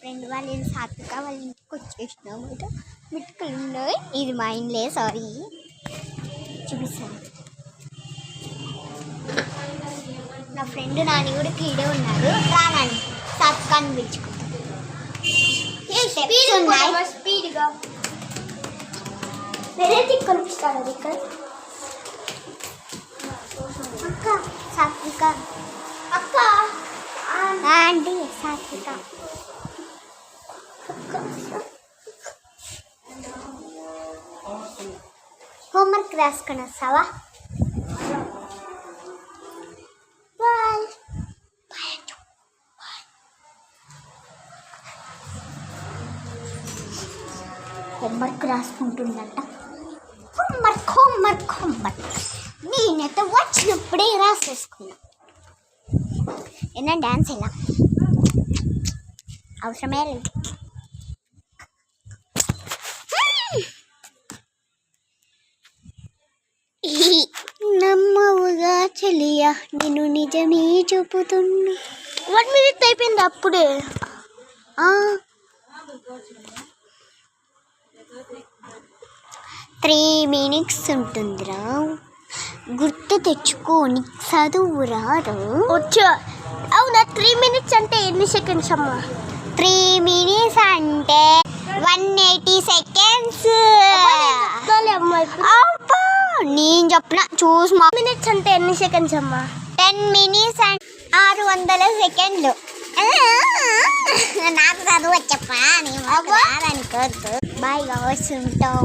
Friend వాళ్ళ సాత్విక వాళ్ళ ఇంటికి వచ్చేసినాము. ఇక మిట్టుకలు ఉన్నాయి. ఇది మా ఇంట్లో, సారీ చూపిస్తాను. నా ఫ్రెండ్ నాని కూడా కీడే ఉన్నాడు. రానాని సాత్వికాన్ని పిలుచుకుంటాను. స్పీడ్గా వేరే కనిపిస్తాడు. అది ఇక్కడ అక్క సాత్విక, అక్క ఆంటీ సాత్విక. హోంవర్క్ రాసుకొని వస్తావా? బాయ్. హోంవర్క్ రాసుకుంటుందంట. హోంవర్క్ హోంవర్క్ హోంవర్క్ నేనైతే వచ్చినప్పుడే రాసేసుకున్నా. ఏనా డ్యాన్స్ ఎలా అవసరమే లేదు. నమ్మవుగా చెలియా నేను నిజమే చూపుతున్నా. 1 minute అయిపోయింది అప్పుడే. 3 minutes ఉంటుందిరా, గుర్తు తెచ్చుకొని చదువు రాదు. వచ్చా అవునా? 3 minutes అంటే ఎన్ని సెకండ్స్ అమ్మా? 3 minutes అంటే 180 seconds. నేను చెప్పిన చూసి. మినిట్స్ అంటే ఎన్ని సెకండ్స్ అమ్మా? 10 minutes అంటే 600 సెకండ్లు. నాకు చదువు వచ్చప్పా, నేను అనుకోద్దు. బాయ్ వస్తుంటాం.